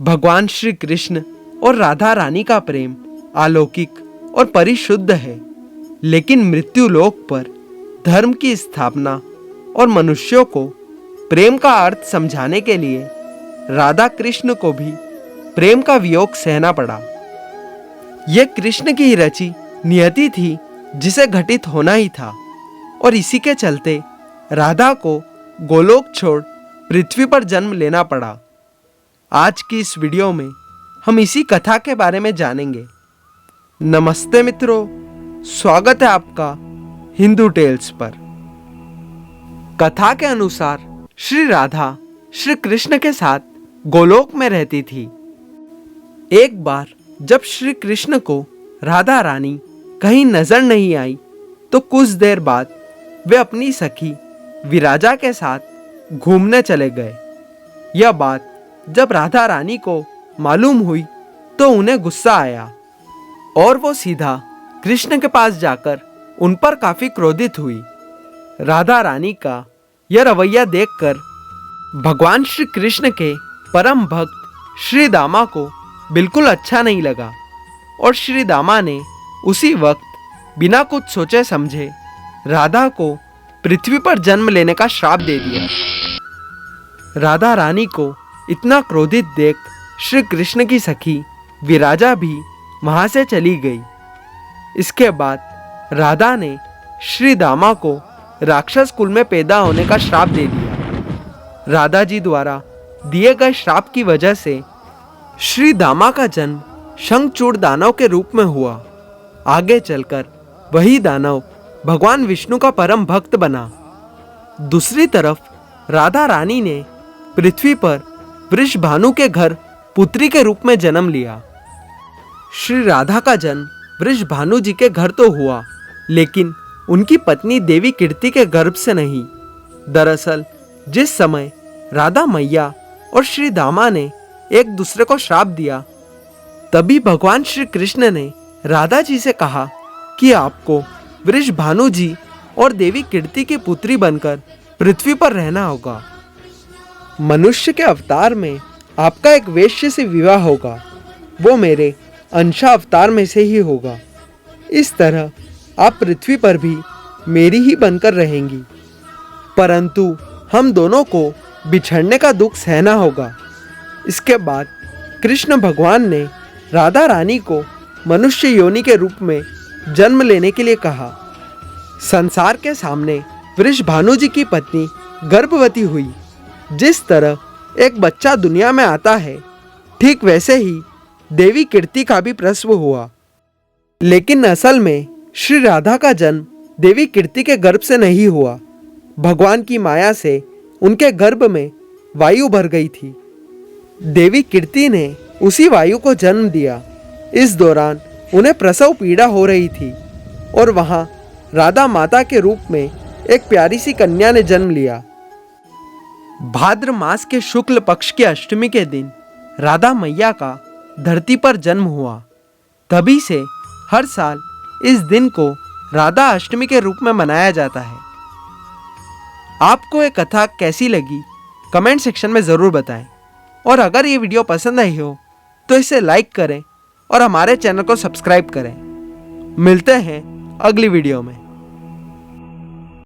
भगवान श्री कृष्ण और राधा रानी का प्रेम अलौकिक और परिशुद्ध है, लेकिन मृत्यु लोक पर धर्म की स्थापना और मनुष्यों को प्रेम का अर्थ समझाने के लिए राधा कृष्ण को भी प्रेम का वियोग सहना पड़ा। यह कृष्ण की ही रची नियति थी जिसे घटित होना ही था, और इसी के चलते राधा को गोलोक छोड़ पृथ्वी पर जन्म लेना पड़ा। आज की इस वीडियो में हम इसी कथा के बारे में जानेंगे। नमस्ते मित्रों, स्वागत है आपका हिंदू टेल्स पर। कथा के अनुसार श्री राधा श्री कृष्ण के साथ गोलोक में रहती थी। एक बार जब श्री कृष्ण को राधा रानी कहीं नजर नहीं आई, तो कुछ देर बाद वे अपनी सखी विराजा के साथ घूमने चले गए। यह बात जब राधा रानी को मालूम हुई तो उन्हें गुस्सा आया और वो सीधा कृष्ण के पास जाकर उन पर काफी क्रोधित हुई। राधा रानी का यह रवैया देखकर भगवान श्री कृष्ण के परम भक्त श्री दामा को बिल्कुल अच्छा नहीं लगा, और श्री दामा ने उसी वक्त बिना कुछ सोचे समझे राधा को पृथ्वी पर जन्म लेने का श्राप दे दिया। राधा रानी को इतना क्रोधित देख श्री कृष्ण की सखी विराजा भी वहां से चली गई। इसके बाद राधा ने श्री दामा को राक्षस कुल में पैदा होने का श्राप दे दिया। राधा जी द्वारा दिए गए श्राप की वजह से श्री दामा का जन्म शंखचूड़ दानव के रूप में हुआ। आगे चलकर वही दानव भगवान विष्णु का परम भक्त बना। दूसरी तरफ राधा रानी ने पृथ्वी पर वृषभानु के घर पुत्री के रूप में जन्म लिया। श्री राधा का जन्म वृषभानु जी के घर तो हुआ, लेकिन उनकी पत्नी देवी कीर्ति के गर्भ से नहीं। दरअसल जिस समय राधा मैया और श्री दामा ने एक दूसरे को श्राप दिया, तभी भगवान श्री कृष्ण ने राधा जी से कहा कि आपको वृषभानु जी और देवी कीर्ति की पुत्री बनकर पृथ्वी पर रहना होगा। मनुष्य के अवतार में आपका एक वेश्य से विवाह होगा, वो मेरे अंशा अवतार में से ही होगा। इस तरह आप पृथ्वी पर भी मेरी ही बनकर रहेंगी, परंतु हम दोनों को बिछड़ने का दुख सहना होगा। इसके बाद कृष्ण भगवान ने राधा रानी को मनुष्य योनि के रूप में जन्म लेने के लिए कहा। संसार के सामने वृषभानु जी की पत्नी गर्भवती हुई। जिस तरह एक बच्चा दुनिया में आता है, ठीक वैसे ही देवी कीर्ति का भी प्रसव हुआ। लेकिन असल में श्री राधा का जन्म देवी कीर्ति के गर्भ से नहीं हुआ। भगवान की माया से उनके गर्भ में वायु भर गई थी। देवी कीर्ति ने उसी वायु को जन्म दिया। इस दौरान उन्हें प्रसव पीड़ा हो रही थी, और वहां राधा माता के रूप में एक प्यारी सी कन्या ने जन्म लिया। भाद्र मास के शुक्ल पक्ष की अष्टमी के दिन राधा मैया का धरती पर जन्म हुआ। तभी से हर साल इस दिन को राधा अष्टमी के रूप में मनाया जाता है। आपको ये कथा कैसी लगी कमेंट सेक्शन में ज़रूर बताएं, और अगर ये वीडियो पसंद आई हो तो इसे लाइक करें और हमारे चैनल को सब्सक्राइब करें। मिलते हैं अगली वीडियो में।